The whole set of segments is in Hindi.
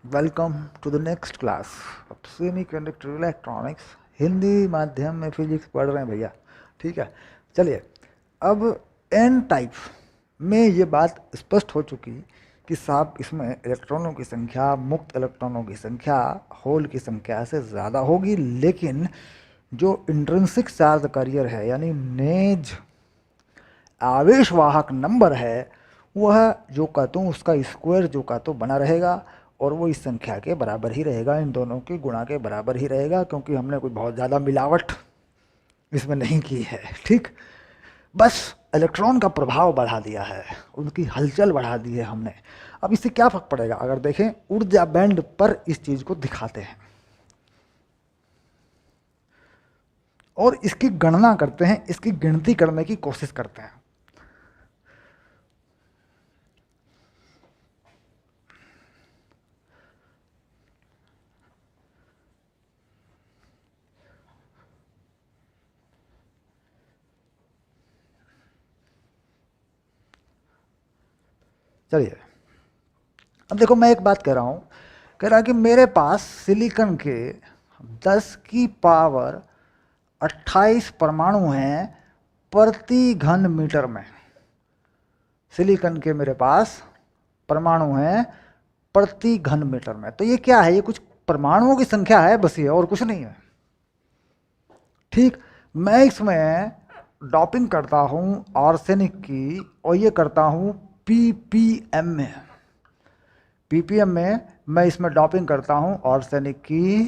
Welcome to the next class of semiconductor electronics. Hindi माध्यम में फिजिक्स पढ़ रहे हैं भैया, ठीक है। चलिए, अब एन टाइप में ये बात स्पष्ट हो चुकी कि साहब इसमें इलेक्ट्रॉनों की संख्या मुक्त इलेक्ट्रॉनों की संख्या होल की संख्या से ज़्यादा होगी, लेकिन जो इंट्रिंसिक चार्ज कैरियर है यानी नेज आवेशवाहक नंबर है वह जो कहता हूँ उसका स्क्वायर जो कहता हूँ बना रहेगा और वो इस संख्या के बराबर ही रहेगा, इन दोनों की गुणा के बराबर ही रहेगा, क्योंकि हमने कोई बहुत ज़्यादा मिलावट इसमें नहीं की है। ठीक, बस इलेक्ट्रॉन का प्रभाव बढ़ा दिया है, उनकी हलचल बढ़ा दी है हमने। अब इससे क्या फर्क पड़ेगा? अगर देखें ऊर्जा बैंड पर इस चीज़ को दिखाते हैं और इसकी गणना करते हैं, इसकी गिनती करने की कोशिश करते हैं। चलिए, अब देखो मैं एक बात कह रहा हूँ, कह रहा कि मेरे पास सिलिकॉन के 10 की पावर 28 परमाणु हैं प्रति घन मीटर में। सिलिकॉन के मेरे पास परमाणु हैं प्रति घन मीटर में। तो ये क्या है? ये कुछ परमाणुओं की संख्या है बस, ये और कुछ नहीं है। ठीक, मैं इसमें डॉपिंग करता हूँ आर्सेनिक की और ये करता हूँ पीपीएम में। पीपीएम में मैं इसमें डॉपिंग करता हूँ आर्सेनिक की,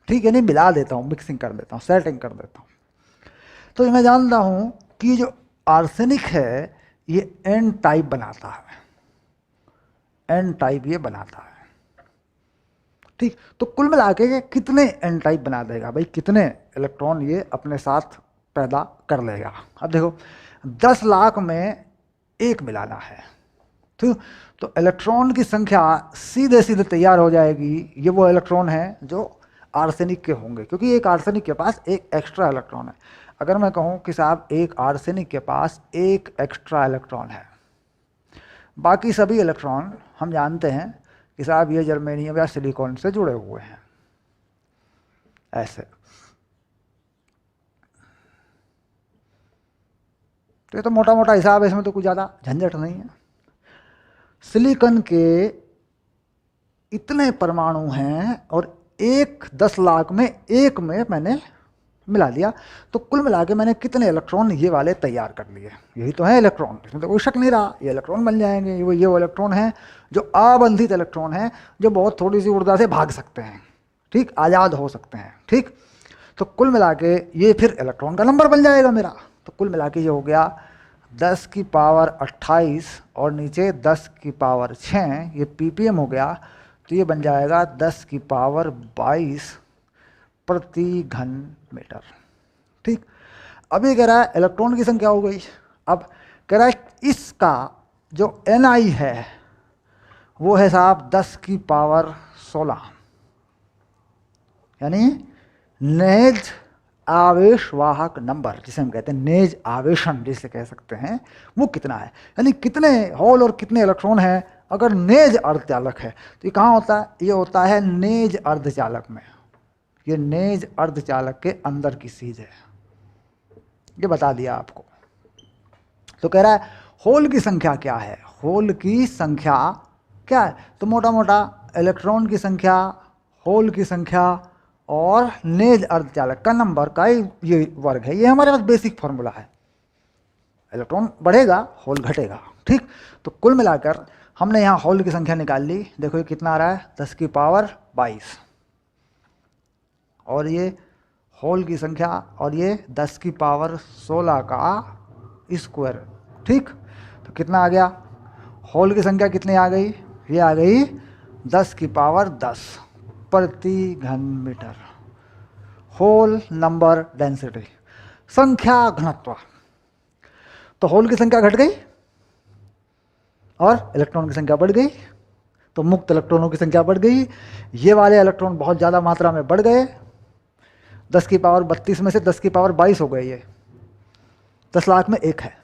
ठीक है, नहीं मिला देता हूँ, मिक्सिंग कर देता हूँ, सेटिंग कर देता हूँ। तो मैं जानता हूँ कि जो आर्सेनिक है ये एन टाइप बनाता है, एन टाइप ये बनाता है। ठीक, तो कुल मिला के ये कितने एन टाइप बना देगा भाई, कितने इलेक्ट्रॉन ये अपने साथ पैदा कर लेगा? अब देखो 10 लाख में एक मिलाना है, ठीक, तो इलेक्ट्रॉन की संख्या सीधे सीधे तैयार हो जाएगी। ये वो इलेक्ट्रॉन है जो आर्सेनिक के होंगे, क्योंकि एक आर्सेनिक के पास एक एक्स्ट्रा इलेक्ट्रॉन है। अगर मैं कहूँ कि साहब एक आर्सेनिक के पास एक एक्स्ट्रा इलेक्ट्रॉन है, बाकी सभी इलेक्ट्रॉन हम जानते हैं कि साहब ये जर्मेनियम या सिलिकॉन से जुड़े हुए हैं, ऐसे। तो ये तो मोटा मोटा हिसाब है, इसमें तो कुछ ज़्यादा झंझट नहीं है। सिलिकॉन के इतने परमाणु हैं और एक 10 लाख में एक में मैंने मिला दिया, तो कुल मिला के मैंने कितने इलेक्ट्रॉन ये वाले तैयार कर लिए? यही तो है इलेक्ट्रॉन, इसमें तो कोई शक नहीं रहा, ये इलेक्ट्रॉन बन जाएंगे। ये वो इलेक्ट्रॉन है जो अबंधित इलेक्ट्रॉन है, जो बहुत थोड़ी सी ऊर्जा से भाग सकते हैं, ठीक, आज़ाद हो सकते हैं। ठीक, तो कुल मिला के ये फिर इलेक्ट्रॉन का नंबर बन जाएगा मेरा। तो कुल मिला के ये हो गया 10 की पावर 28 और नीचे 10 की पावर 6, ये पीपीएम हो गया। तो ये बन जाएगा 10 की पावर 22 प्रति घन मीटर। ठीक, अब ये कह रहा है इलेक्ट्रॉन की संख्या हो गई। अब कह रहा है इसका जो एनआई है वो है साहब 10 की पावर 16, यानी नेज आवेशवाहक नंबर, जिसे हम कहते हैं नेज आवेशन जिसे कह सकते हैं, वो कितना है, यानी कितने होल और कितने इलेक्ट्रॉन हैं। अगर नेज अर्धचालक है तो ये कहाँ होता है? ये होता है नेज अर्धचालक में। ये नेज अर्धचालक के अंदर की चीज है, ये बता दिया आपको। तो कह रहा है होल की संख्या क्या है? होल की संख्या क्या है? तो मोटा मोटा इलेक्ट्रॉन की संख्या, होल की संख्या और नेज अर्धचालक का नंबर का ये वर्ग है। ये हमारे पास बेसिक फॉर्मूला है। इलेक्ट्रॉन बढ़ेगा, होल घटेगा। ठीक, तो कुल मिलाकर हमने यहाँ होल की संख्या निकाल ली। देखो ये कितना आ रहा है, 10 की पावर 22, और ये होल की संख्या, और ये 10 की पावर 16 का स्क्वायर। ठीक, तो कितना आ गया? होल की संख्या कितनी आ गई? ये आ गई 10 की पावर 10 प्रति घन मीटर। होल नंबर डेंसिटी, संख्या घनत्व। तो होल की संख्या घट गई और इलेक्ट्रॉन की संख्या बढ़ गई, तो मुक्त इलेक्ट्रॉनों की संख्या बढ़ गई। ये वाले इलेक्ट्रॉन बहुत ज़्यादा मात्रा में बढ़ गए, 10 की पावर 32 में से 10 की पावर 22 हो गए। ये 10 लाख में एक है।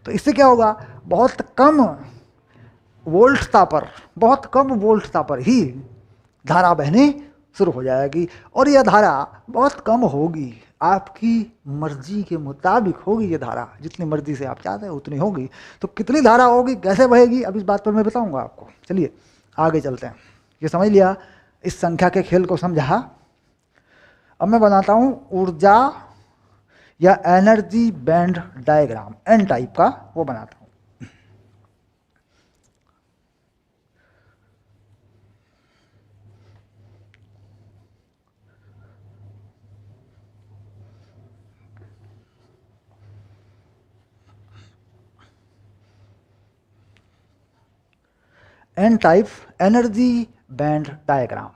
तो इससे क्या होगा? बहुत कम वोल्टता पर, बहुत कम वोल्टता पर ही धारा बहनी शुरू हो जाएगी, और यह धारा बहुत कम होगी, आपकी मर्जी के मुताबिक होगी। ये धारा जितनी मर्जी से आप चाहते हैं उतनी होगी। तो कितनी धारा होगी, कैसे बहेगी, अब इस बात पर मैं बताऊंगा आपको। चलिए आगे चलते हैं। ये समझ लिया, इस संख्या के खेल को समझा। अब मैं बनाता हूं ऊर्जा या energy band diagram, n type का वो बनाता हूं। N type energy band diagram.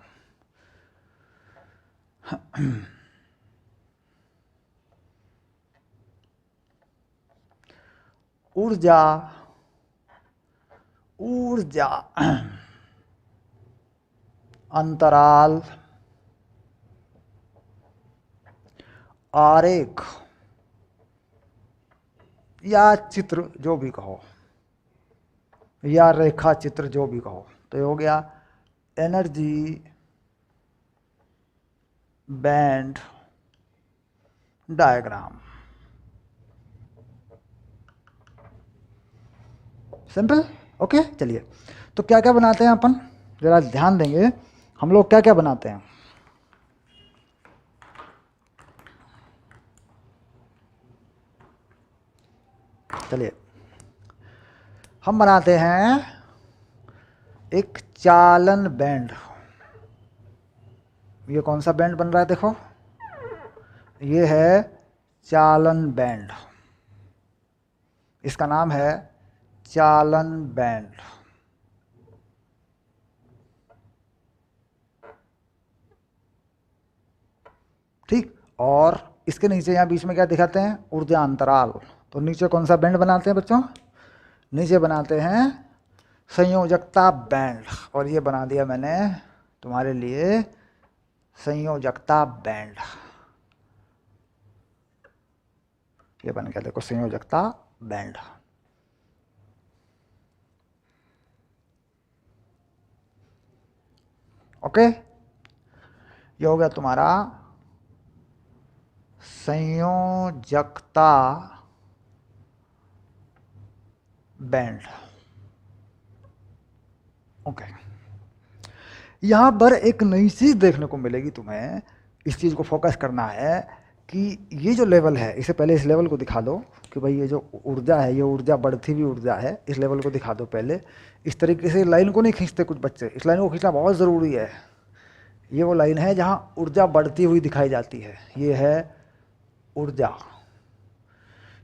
ऊर्जा ऊर्जा अंतराल आरेख या चित्र जो भी कहो, या रेखा चित्र जो भी कहो, तो ये हो गया energy band diagram. Simple, okay. चलिए, तो क्या क्या बनाते हैं अपन, जरा ध्यान देंगे हम लोग क्या क्या बनाते हैं। चलिए, हम बनाते हैं एक चालन बैंड। ये कौन सा बैंड बन रहा है, देखो, ये है चालन बैंड। इसका नाम है चालन बैंड। ठीक, और इसके नीचे यहाँ बीच में क्या दिखाते हैं, ऊर्जा अंतराल। तो नीचे कौन सा बैंड बनाते हैं बच्चों, नीचे बनाते हैं संयोजकता बैंड। और ये बना दिया मैंने तुम्हारे लिए संयोजकता बैंड। ये बन गया, देखो, संयोजकता बैंड। ओके, ये हो गया तुम्हारा संयोजकता बैंड। ओके, यहां पर एक नई चीज देखने को मिलेगी तुम्हें, इस चीज को फोकस करना है कि ये जो लेवल है, इसे पहले इस लेवल को दिखा दो कि भाई ये जो ऊर्जा है, ये ऊर्जा बढ़ती हुई ऊर्जा है। इस लेवल को दिखा दो पहले। इस तरीके से लाइन को नहीं खींचते कुछ बच्चे, इस लाइन को खींचना बहुत ज़रूरी है। ये वो लाइन है जहां ऊर्जा बढ़ती हुई दिखाई जाती है, ये है ऊर्जा,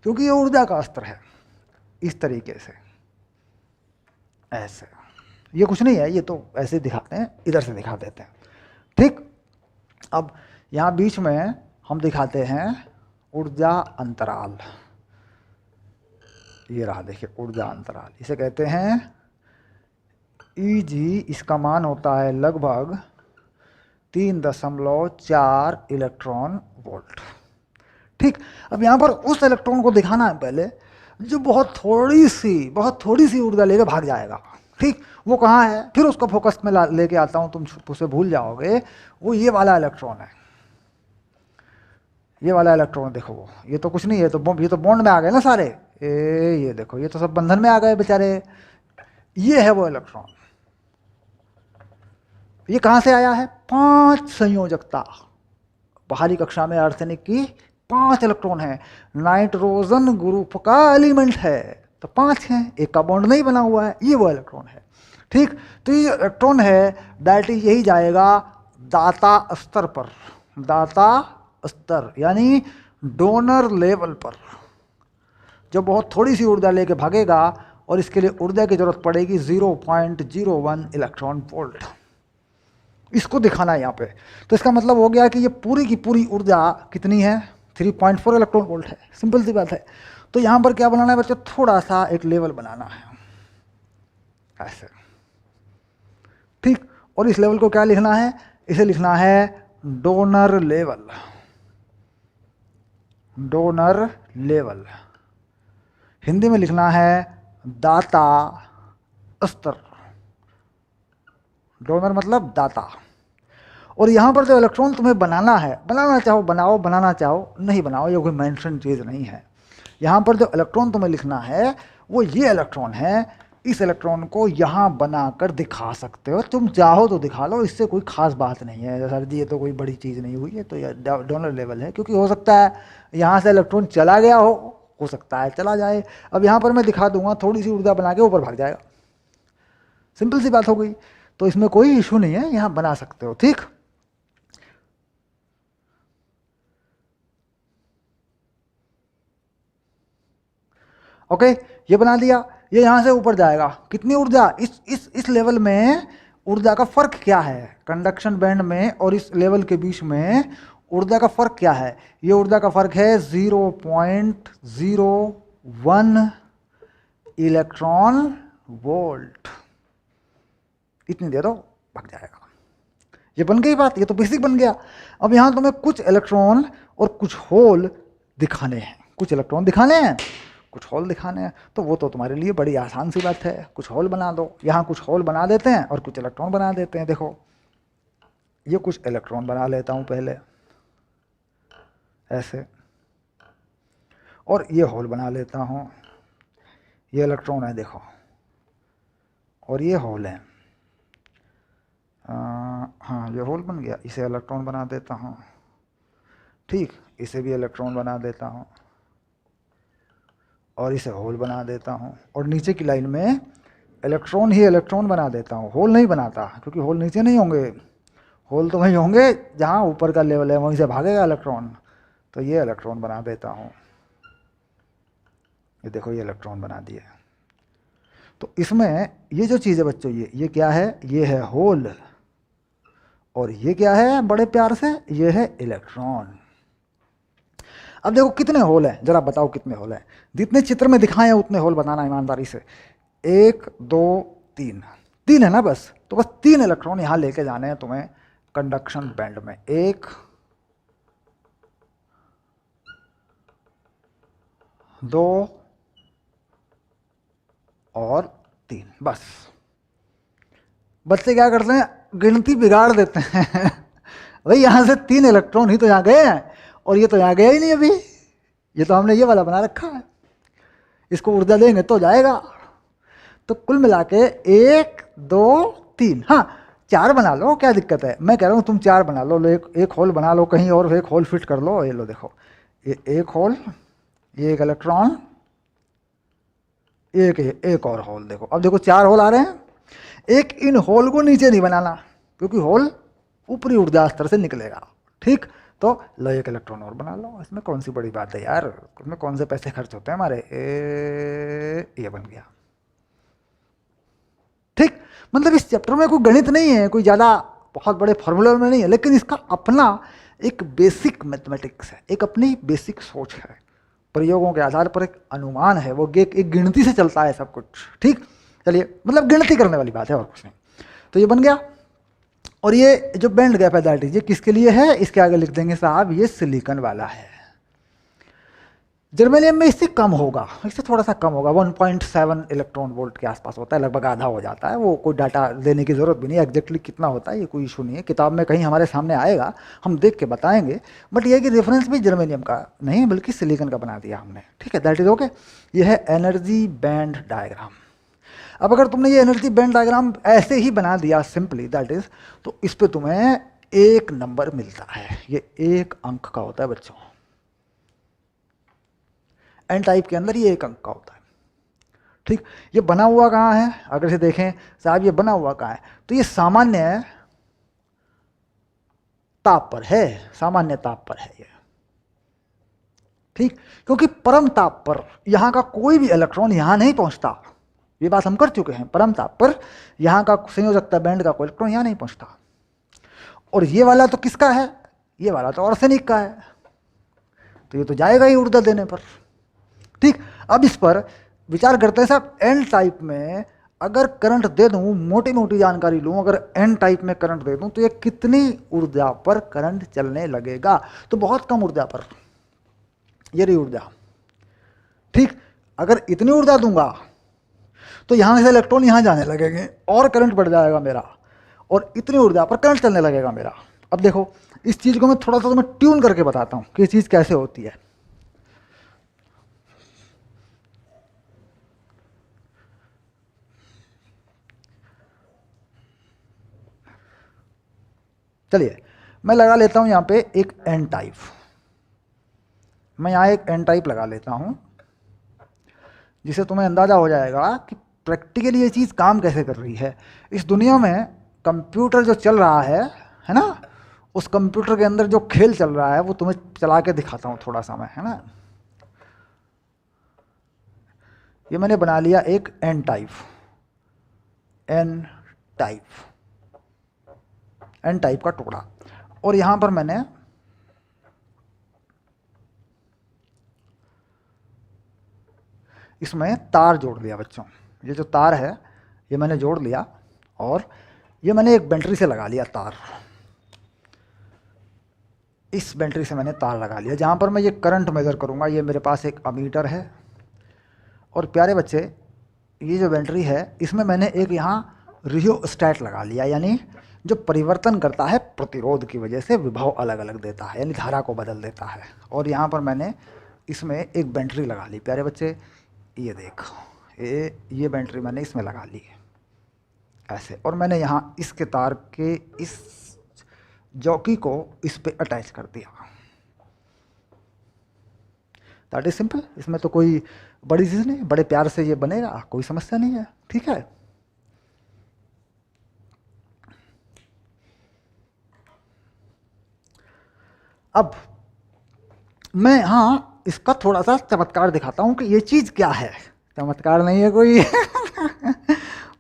क्योंकि ये ऊर्जा का स्तर है। इस तरीके से, ऐसे, ये कुछ नहीं है, ये तो ऐसे दिखाते हैं, इधर से दिखा देते हैं। ठीक, अब यहाँ बीच में हम दिखाते हैं ऊर्जा अंतराल। ये रहा, देखिए, ऊर्जा अंतराल, इसे कहते हैं Eg। इसका मान होता है लगभग 3.4 इलेक्ट्रॉन वोल्ट। ठीक, अब यहाँ पर उस इलेक्ट्रॉन को दिखाना है पहले जो बहुत थोड़ी सी ऊर्जा लेकर भाग जाएगा। ठीक, वो कहाँ है, फिर उसको फोकस में लेके आता हूँ, तुम उसे भूल जाओगे। वो ये वाला इलेक्ट्रॉन है, ये वाला इलेक्ट्रॉन देखो, वो ये तो कुछ नहीं है, ये तो बॉन्ड में आ गए ना सारे। ये देखो, ये तो सब बंधन में आ गए बेचारे। ये है वो इलेक्ट्रॉन। ये कहाँ से आया है, 5 संयोजकता। बाहरी कक्षा में आर्सेनिक की 5 इलेक्ट्रॉन है, नाइट्रोजन ग्रुप का एलिमेंट है, तो 5 हैं, एक का बॉन्ड नहीं बना हुआ है, ये वो इलेक्ट्रॉन है। ठीक, तो ये इलेक्ट्रॉन है, दैट इज यही जाएगा दाता स्तर पर, दाता स्तर यानी डोनर लेवल पर, जो बहुत थोड़ी सी ऊर्जा लेके भागेगा, और इसके लिए ऊर्जा की जरूरत पड़ेगी 0.01 इलेक्ट्रॉन वोल्ट। इसको दिखाना है यहाँ पे। तो इसका मतलब हो गया कि ये पूरी की पूरी ऊर्जा कितनी है, 3.4 इलेक्ट्रॉन वोल्ट है। सिंपल सी बात है। तो यहाँ पर क्या बनाना है बच्चों, थोड़ा सा एक लेवल बनाना है, ऐसे। ठीक, और इस लेवल को क्या लिखना है, इसे लिखना है donor level. Donor level Hindi में लिखना है दाता स्तर, डोनर मतलब दाता। और यहाँ पर जो इलेक्ट्रॉन तुम्हें बनाना है, बनाना चाहो बनाओ, बनाना चाहो नहीं बनाओ, ये कोई मेंशन चीज़ नहीं है। यहाँ पर जो इलेक्ट्रॉन तुम्हें लिखना है वो ये इलेक्ट्रॉन है, इस इलेक्ट्रॉन को यहाँ बनाकर दिखा सकते हो, तुम चाहो तो दिखा लो, इससे कोई खास बात नहीं है। सर जी ये तो कोई बड़ी चीज़ नहीं हुई है, तो ये डोनर लेवल है, क्योंकि हो सकता है यहाँ से इलेक्ट्रॉन चला गया हो सकता है चला जाए। अब यहाँ पर मैं दिखा दूंगा, थोड़ी सी ऊर्जा बना के ऊपर भाग जाएगा, सिंपल सी बात हो गई। तो इसमें कोई इशू नहीं है, यहाँ बना सकते हो। ठीक, ओके, ये बना दिया। ये यहाँ से ऊपर जाएगा, कितनी ऊर्जा, इस लेवल में ऊर्जा का फर्क क्या है, कंडक्शन बैंड में और इस लेवल के बीच में ऊर्जा का फर्क क्या है? ये ऊर्जा का फर्क है 0.01 इलेक्ट्रॉन वोल्ट। इतनी दे दो भाग जाएगा। ये बन गई बात, ये तो बेसिक बन गया। अब यहाँ तुम्हें कुछ इलेक्ट्रॉन और कुछ होल दिखाने हैं, कुछ इलेक्ट्रॉन दिखाने हैं, कुछ होल दिखाने हैं, तो वो तो तुम्हारे लिए बड़ी आसान सी बात है, कुछ होल बना दो। यहाँ कुछ होल बना देते हैं और कुछ इलेक्ट्रॉन बना देते हैं। देखो ये कुछ इलेक्ट्रॉन बना लेता हूँ पहले ऐसे, और ये होल बना लेता हूँ, ये इलेक्ट्रॉन है देखो, और ये होल है। हाँ ये होल बन गया, इसे इलेक्ट्रॉन बना देता हूँ। ठीक, इसे भी इलेक्ट्रॉन बना देता हूँ और इसे होल बना देता हूँ, और नीचे की लाइन में इलेक्ट्रॉन ही इलेक्ट्रॉन बना देता हूँ, होल नहीं बनाता, क्योंकि होल नीचे नहीं होंगे, होल तो वहीं होंगे जहाँ ऊपर का लेवल है, वहीं से भागेगा इलेक्ट्रॉन। तो ये इलेक्ट्रॉन बना देता हूँ, ये देखो ये इलेक्ट्रॉन बना दिए। तो इसमें ये जो चीज़ है बच्चों, ये क्या है, ये है होल, और ये क्या है बड़े प्यार से, ये है इलेक्ट्रॉन। अब देखो कितने होल हैं, जरा बताओ कितने होल हैं, जितने चित्र में दिखाए हैं उतने होल बनाना ईमानदारी से। 1 2 3, 3 है ना बस, तो बस 3 इलेक्ट्रॉन यहाँ लेके जाने हैं तुम्हें कंडक्शन बैंड में। 1 2 और 3, बस। बच्चे क्या करते हैं, गिनती बिगाड़ देते हैं भाई यहाँ से 3 इलेक्ट्रॉन ही तो यहाँ गए हैं, और ये तो यहाँ गया ही नहीं अभी, ये तो हमने ये वाला बना रखा है, इसको ऊर्जा देंगे तो जाएगा। तो कुल मिला के 1 2 3, हाँ 4 बना लो, क्या दिक्कत है, मैं कह रहा हूँ तुम 4 बना लो, एक होल बना लो कहीं और, एक होल फिट कर लो। ये लो देखो, ये एक होल, ये एक इलेक्ट्रॉन, एक और होल। देखो अब देखो 4 होल आ रहे हैं। एक इन होल को नीचे नहीं बनाना, क्योंकि होल ऊपरी ऊर्जा स्तर से निकलेगा। ठीक, तो लो एक इलेक्ट्रॉन और बना लो, इसमें कौन सी बड़ी बात है यार, इसमें कौन से पैसे खर्च होते हैं हमारे। ये बन गया। ठीक, मतलब इस चैप्टर में कोई गणित नहीं है, कोई ज़्यादा बहुत बड़े फॉर्मूले में नहीं है, लेकिन इसका अपना एक बेसिक मैथमेटिक्स है, एक अपनी बेसिक सोच है, प्रयोगों के आधार पर एक अनुमान है, वो एक गिनती से चलता है सब कुछ। ठीक, चलिए मतलब गिनती करने वाली बात है और कुछ नहीं। तो ये बन गया। और ये जो बैंड गैप है दैट इज, ये किसके लिए है, इसके आगे लिख देंगे साहब ये सिलिकॉन वाला है। जर्मेनियम में इससे कम होगा, इससे थोड़ा सा कम होगा, 1.7 इलेक्ट्रॉन वोल्ट के आसपास होता है, लगभग आधा हो जाता है। वो कोई डाटा देने की ज़रूरत भी नहीं है, एग्जैक्टली कितना होता है ये कोई इशू नहीं है, किताब में कहीं हमारे सामने आएगा, हम देख के बताएंगे। बट ये कि रेफरेंस भी जर्मेनियम का नहीं बल्कि सिलिकॉन का बना दिया हमने। ठीक है, दैट इज ओके। ये है एनर्जी बैंड डायग्राम। अब अगर तुमने ये एनर्जी बैंड डायग्राम ऐसे ही बना दिया सिंपली दैट इज, तो इस पे तुम्हें 1 नंबर मिलता है, ये 1 अंक का होता है बच्चों। एन टाइप के अंदर ये 1 अंक का होता है। ठीक, ये बना हुआ कहाँ है, अगर से देखें साहब ये बना हुआ कहाँ है, तो ये सामान्य ताप पर है, सामान्य ताप पर है ये। ठीक, क्योंकि परम ताप पर यहाँ का कोई भी इलेक्ट्रॉन यहाँ नहीं पहुँचता, ये बात हम कर चुके हैं। परम ताप पर यहाँ का संयोजकता बैंड का कोई इलेक्ट्रॉन यहाँ नहीं पहुँचता। और ये वाला तो किसका है, ये वाला तो आर्सेनिक का है, तो ये तो जाएगा ही ऊर्जा देने पर। ठीक, अब इस पर विचार करते हैं साहब, एन टाइप में अगर करंट दे दूं, मोटी मोटी जानकारी लूं, अगर एन टाइप में करंट दे दूं तो ये कितनी ऊर्जा पर करंट चलने लगेगा, तो बहुत कम ऊर्जा पर, ये रही ऊर्जा। ठीक, अगर इतनी ऊर्जा दूंगा तो यहाँ से इलेक्ट्रॉन यहाँ जाने लगेंगे और करंट बढ़ जाएगा मेरा, और इतनी ऊर्जा पर करंट चलने लगेगा मेरा। अब देखो इस चीज़ को मैं थोड़ा सा तुम्हें ट्यून करके बताता हूँ कि ये चीज़ कैसे होती है। चलिए मैं लगा लेता हूँ यहाँ पे एक एन टाइप, मैं यहाँ एक एन टाइप लगा लेता हूँ, जिससे तुम्हें अंदाज़ा हो जाएगा कि प्रैक्टिकली ये चीज़ काम कैसे कर रही है। इस दुनिया में कंप्यूटर जो चल रहा है ना, उस कंप्यूटर के अंदर जो खेल चल रहा है वो तुम्हें चला के दिखाता हूँ थोड़ा सा मैं, है ना। ये मैंने बना लिया एक एन टाइप, एन टाइप का टुकड़ा, और यहाँ पर मैंने इसमें तार जोड़ लिया बच्चों। ये जो तार है ये मैंने जोड़ लिया, और ये मैंने एक बैटरी से लगा लिया तार, इस बैटरी से मैंने तार लगा लिया जहाँ पर मैं ये करंट मेज़र करूँगा। ये मेरे पास एक अमीटर है, और प्यारे बच्चे ये जो बैटरी है इसमें मैंने एक यहाँ रियोस्टैट लगा लिया, यानी जो परिवर्तन करता है प्रतिरोध की वजह से विभव अलग अलग देता है, यानी धारा को बदल देता है। और यहाँ पर मैंने इसमें एक बैटरी लगा ली प्यारे बच्चे, ये देखो ये बैटरी मैंने इसमें लगा ली ऐसे, और मैंने यहाँ इसके तार के इस जॉकी को इस पे अटैच कर दिया। दैट इज सिंपल, इसमें तो कोई बड़ी चीज़ नहीं, बड़े प्यार से ये बनेगा, कोई समस्या नहीं है, ठीक है। अब मैं हाँ इसका थोड़ा सा चमत्कार दिखाता हूँ कि ये चीज़ क्या है। चमत्कार नहीं है कोई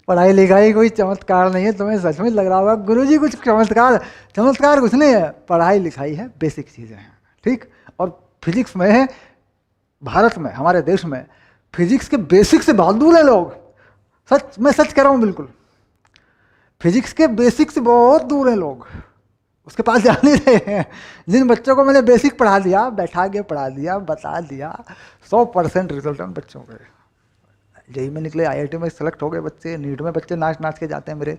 पढ़ाई लिखाई कोई चमत्कार नहीं है। तुम्हें सच में लग रहा होगा गुरुजी कुछ चमत्कार कुछ नहीं है, पढ़ाई लिखाई है, बेसिक चीज़ें हैं, ठीक। और फिजिक्स में, भारत में, हमारे देश में फिजिक्स के बेसिक से बहुत दूर है लोग। मैं सच कह रहा हूँ, बिल्कुल फिजिक्स के बेसिक से बहुत दूर हैं लोग, उसके पास जा नहीं रहे हैं। जिन बच्चों को मैंने बेसिक पढ़ा दिया, बैठा के पढ़ा दिया, बता दिया, 100% रिजल्ट है उन बच्चों के। जेई में निकले, IIT में सेलेक्ट हो गए बच्चे, नीट में बच्चे नाच नाच के जाते हैं मेरे।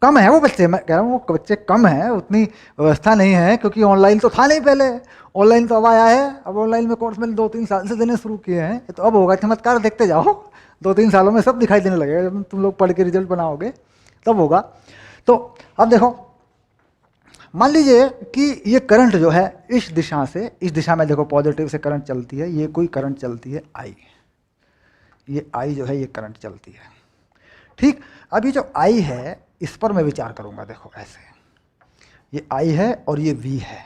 कम है वो बच्चे, मैं कह रहा हूँ वो बच्चे कम हैं, उतनी व्यवस्था नहीं है, क्योंकि ऑनलाइन तो था नहीं पहले, ऑनलाइन तो अब आया है। अब ऑनलाइन में कोर्स मैंने 2-3 साल से देने शुरू किए हैं, तो अब होगा चमत्कार, देखते जाओ 2-3 सालों में सब दिखाई देने लगेगा। जब तुम लोग पढ़ के रिजल्ट बनाओगे तब होगा। तो अब देखो, मान लीजिए कि ये करंट जो है इस दिशा से, इस दिशा में देखो पॉजिटिव से करंट चलती है, ये कोई करंट चलती है आई, ये आई जो है ये करंट चलती है, ठीक। अब ये जो आई है इस पर मैं विचार करूंगा, देखो ऐसे, ये आई है और ये वी है,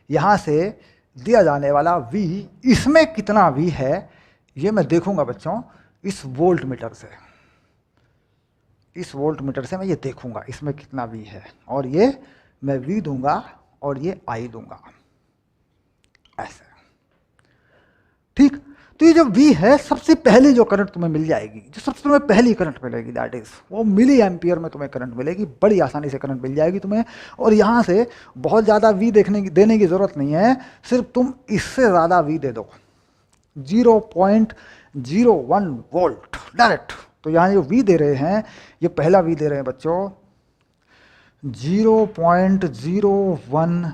यहाँ से दिया जाने वाला वी, इसमें कितना वी है ये मैं देखूंगा बच्चों इस वोल्ट मीटर से। इस वोल्ट मीटर से मैं ये देखूंगा इसमें कितना वी है, और ये मैं वी दूंगा और ये आई दूंगा ऐसे, ठीक। तो ये जो वी है, सबसे पहले जो करंट तुम्हें मिल जाएगी, जो सबसे तुम्हें पहली करंट मिलेगी, दैट इज वो मिली एम्पियर में तुम्हें करंट मिलेगी, बड़ी आसानी से करंट मिल जाएगी तुम्हें। और यहाँ से बहुत ज़्यादा वी देने की ज़रूरत नहीं है, सिर्फ तुम इससे ज़्यादा वी दे दो, 0.01 वोल्ट डायरेक्ट। तो यहाँ जो वी दे रहे हैं, ये पहला वी दे रहे हैं बच्चों 0.01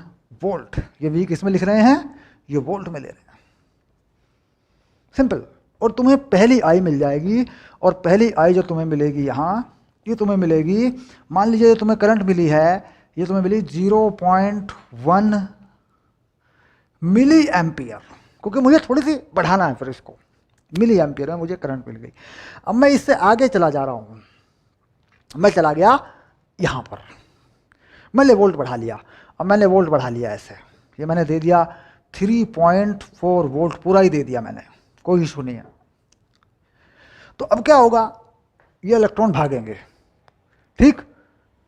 वोल्ट। ये वी किस में लिख रहे हैं, ये वोल्ट में ले रहे हैं, सिंपल। और तुम्हें पहली आई मिल जाएगी, और पहली आई जो तुम्हें मिलेगी यहाँ, ये तुम्हें मिलेगी, मान लीजिए तुम्हें करंट मिली है, ये तुम्हें मिली 0.1 मिली एम्पियर, क्योंकि मुझे थोड़ी सी बढ़ाना है फिर इसको, मिली एम्पियर में मुझे करंट मिल गई। अब मैं इससे आगे चला जा रहा हूँ, मैं चला गया यहाँ पर, मैंने वोल्ट बढ़ा लिया। अब मैंने वोल्ट बढ़ा लिया ऐसे, ये मैंने दे दिया 3.4 वोल्ट, पूरा ही दे दिया मैंने, कोई इशू नहीं है। तो अब क्या होगा, ये इलेक्ट्रॉन भागेंगे, ठीक।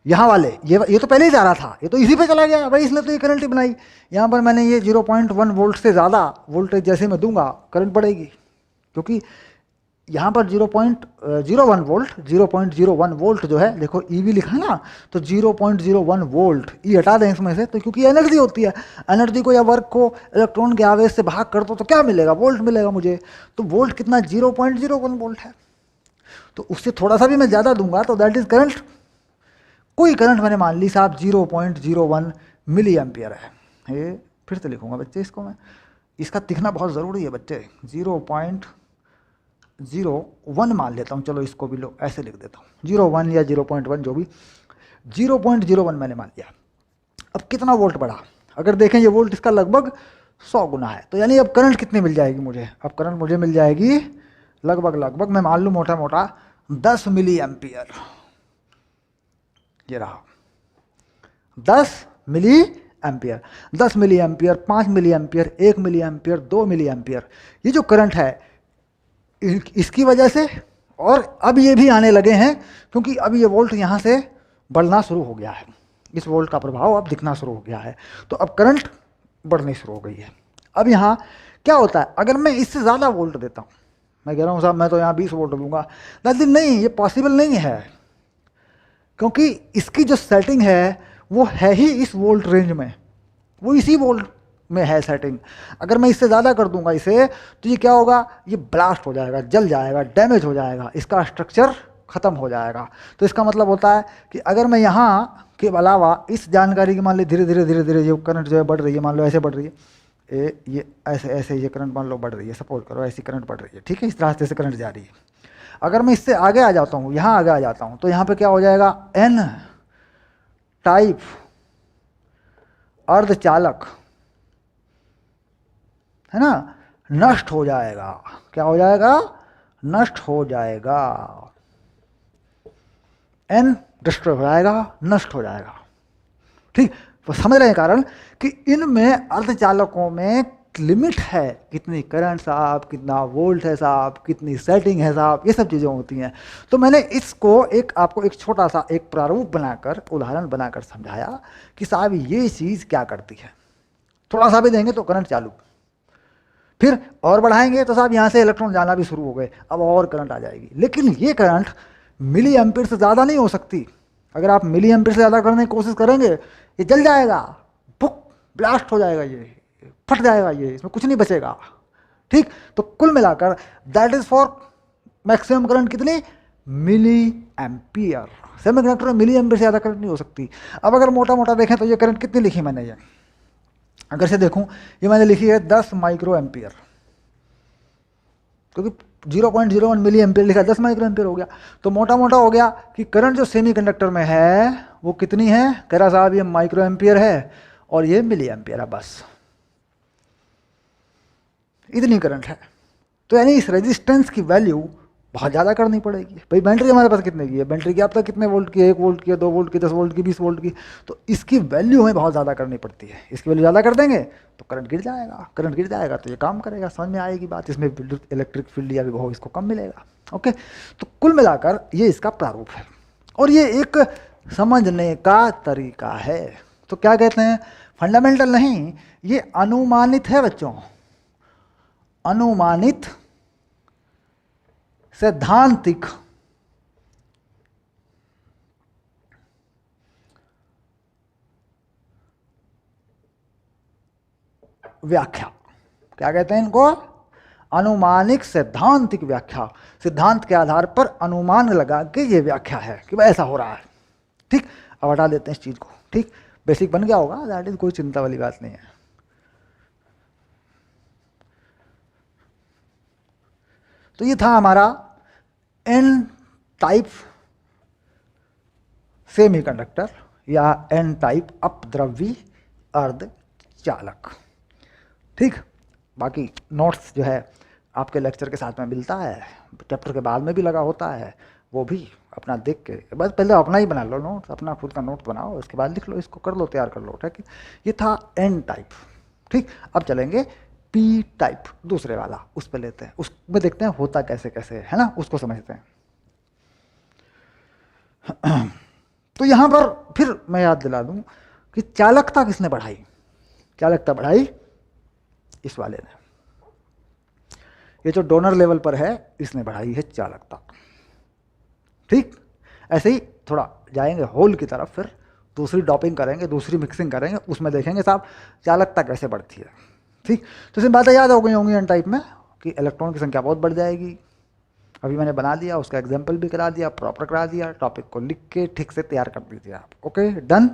यहाँ वाले ये तो पहले ही जा रहा था, ये तो इसी पे चला गया भाई, इसने तो ये करंट ही बनाई। यहाँ पर मैंने ये 0.1 वोल्ट से ज़्यादा वोल्टेज जैसे मैं दूंगा करंट बढ़ेगी, क्योंकि यहाँ पर 0.01 वोल्ट, 0.01 वोल्ट जो है, देखो EV लिखा है ना, तो 0.01 वोल्ट, ई हटा दें इसमें से, तो क्योंकि एनर्जी होती है, एनर्जी को या वर्क को इलेक्ट्रॉन के आवेश से भाग कर दो तो क्या मिलेगा, वोल्ट मिलेगा मुझे। तो वोल्ट कितना, 0.01 वोल्ट है। तो उससे थोड़ा सा भी मैं ज़्यादा दूंगा तो दैट इज करंट। कोई करंट मैंने मान ली साहब 0.01 मिली एम्पियर है। ये फिर से लिखूंगा बच्चे इसको मैं, इसका दिखना बहुत ज़रूरी है बच्चे। 0.01 मान लेता हूँ, चलो इसको भी लो ऐसे लिख देता हूँ 0.1 या 0.1 जो भी, 0.01 मैंने मान लिया। अब कितना वोल्ट बढ़ा, अगर देखें ये वोल्ट इसका लगभग 100 गुना है, तो यानी अब करंट कितनी मिल जाएगी मुझे, अब करंट मुझे मिल जाएगी लगभग मैं मान लूँ मोटा मोटा 10 मिली एम्पियर। ये रहा 10 milliampere, 10 milliampere, 5 milliampere, 1 milliampere, 2 milliampere, ये जो करंट है इसकी वजह से, और अब ये भी आने लगे हैं क्योंकि अब ये वोल्ट यहाँ से बढ़ना शुरू हो गया है, इस वोल्ट का प्रभाव अब दिखना शुरू हो गया है, तो अब करंट बढ़नी शुरू हो गई है। अब यहाँ क्या होता है, अगर मैं इससे ज़्यादा वोल्ट देता हूँ, मैं कह रहा हूँ साहब मैं तो यहाँ 20 वोल्ट दूंगा, लेकिन नहीं, ये पॉसिबल नहीं है, क्योंकि इसकी जो सेटिंग है वो है ही इस वोल्ट रेंज में, वो इसी वोल्ट में है सेटिंग। अगर मैं इससे ज़्यादा कर दूंगा इसे, तो ये क्या होगा, ये ब्लास्ट हो जाएगा, जल जाएगा, डैमेज हो जाएगा, इसका स्ट्रक्चर ख़त्म हो जाएगा। तो इसका मतलब होता है कि अगर मैं यहाँ के अलावा इस जानकारी की मान ली धीरे धीरे धीरे धीरे ये करंट जो है बढ़ रही है, मान लो ऐसे बढ़ रही है, ये ऐसे ऐसे ये करंट मान लो बढ़ रही है, सपोज करो ऐसी करंट बढ़ रही है, ठीक है, इस रास्ते से करंट जा रही है। अगर मैं इससे आगे आ जाता हूँ, यहाँ आगे आ जाता हूँ, तो यहाँ पे क्या हो जाएगा, एन टाइप अर्धचालक है ना, नष्ट हो जाएगा। क्या हो जाएगा, नष्ट हो जाएगा, एन डिस्ट्रॉय हो जाएगा, नष्ट हो जाएगा। ठीक, तो समझ रहे हैं कारण कि इनमें अर्धचालकों में लिमिट है, कितनी करंट साहब, कितना वोल्ट है साहब, कितनी सेटिंग है साहब, ये सब चीज़ें होती हैं। तो मैंने इसको आपको एक छोटा सा एक प्रारूप बनाकर, उदाहरण बनाकर समझाया कि साहब ये चीज़ क्या करती है। थोड़ा सा भी देंगे तो करंट चालू, फिर और बढ़ाएंगे तो साहब यहाँ से इलेक्ट्रॉन जाना भी शुरू हो गए, अब और करंट आ जाएगी। लेकिन ये करंट मिली एम्पीयर से ज़्यादा नहीं हो सकती। अगर आप मिली एम्पीयर से ज़्यादा करने की कोशिश करेंगे, ये जल जाएगा, बुक ब्लास्ट हो जाएगा, ये फट जाएगा, ये इसमें कुछ नहीं बचेगा। ठीक, तो कुल मिलाकर that is for maximum current कितनी, मिली एम्पीयर। सेमीकंडक्टर में मिली एम्पीयर से ज़्यादा करंट नहीं हो सकती। अब अगर मोटा मोटा देखें तो ये करंट कितनी लिखी मैंने, ये अगर से देखूं, ये मैंने लिखी है 10 माइक्रो एम्पीयर, क्योंकि 0.01 मिली एम्पीयर लिखा, 10 माइक्रो एम्पीयर हो गया। तो मोटा मोटा हो गया कि करंट जो सेमीकंडक्टर में है वो कितनी है, कह रहा साहब ये माइक्रो एम्पीयर है और ये मिली एम्पीयर है, बस इतनी करंट है। तो यानी इस रेजिस्टेंस की वैल्यू बहुत ज़्यादा करनी पड़ेगी। भाई बैटरी हमारे पास कितने की है, बैटरी की आप तक कितने वोल्ट की है, 1 वोल्ट की है, 2 वोल्ट की, 10 वोल्ट की, 20 वोल्ट की, तो इसकी वैल्यू हमें बहुत ज़्यादा करनी पड़ती है। इसकी वैल्यू ज़्यादा कर देंगे तो करंट गिर जाएगा, करंट गिर जाएगा तो ये काम करेगा, समझ में आएगी बात, इसमें विद्युत इलेक्ट्रिक फील्ड या विभव इसको कम मिलेगा। ओके, तो कुल मिलाकर ये इसका प्रारूप है और ये एक समझने का तरीका है। तो क्या कहते हैं, फंडामेंटल नहीं, ये अनुमानित है बच्चों, अनुमानित सैद्धांतिक व्याख्या। क्या कहते हैं इनको, अनुमानिक सैद्धांतिक व्याख्या। सिद्धांत के आधार पर अनुमान लगा के ये व्याख्या है कि भाई ऐसा हो रहा है। ठीक, अब हटा देते हैं इस चीज को। ठीक, बेसिक बन गया होगा, दैट इज कोई चिंता वाली बात नहीं है। तो ये था हमारा एन टाइप सेमीकंडक्टर या एन टाइप अपद्रव्य अर्धचालक। ठीक, बाकी नोट्स जो है आपके लेक्चर के साथ में मिलता है, चैप्टर के बाद में भी लगा होता है, वो भी अपना देख के, बस पहले अपना ही बना लो नोट्स, अपना खुद का नोट बनाओ, उसके बाद लिख लो, इसको कर लो, तैयार कर लो। ठीक है, ये था एन टाइप। ठीक, अब चलेंगे पी टाइप, दूसरे वाला, उस पर लेते हैं, उसमें देखते हैं होता कैसे कैसे है ना, उसको समझते हैं। तो यहां पर फिर मैं याद दिला दूं कि चालकता किसने बढ़ाई, चालकता बढ़ाई इस वाले ने, ये जो डोनर लेवल पर है इसने बढ़ाई है चालकता। ठीक, ऐसे ही थोड़ा जाएंगे होल की तरफ, फिर दूसरी डॉपिंग करेंगे, दूसरी मिक्सिंग करेंगे, उसमें देखेंगे साहब चालकता कैसे बढ़ती है। ठीक, तो इसमें बातें याद हो गई होंगी एन टाइप में कि इलेक्ट्रॉन की संख्या बहुत बढ़ जाएगी, अभी मैंने बना दिया, उसका एग्जाम्पल भी करा दिया, प्रॉपर करा दिया, टॉपिक को लिख के ठीक से तैयार कर दीजिए आप। Okay, done.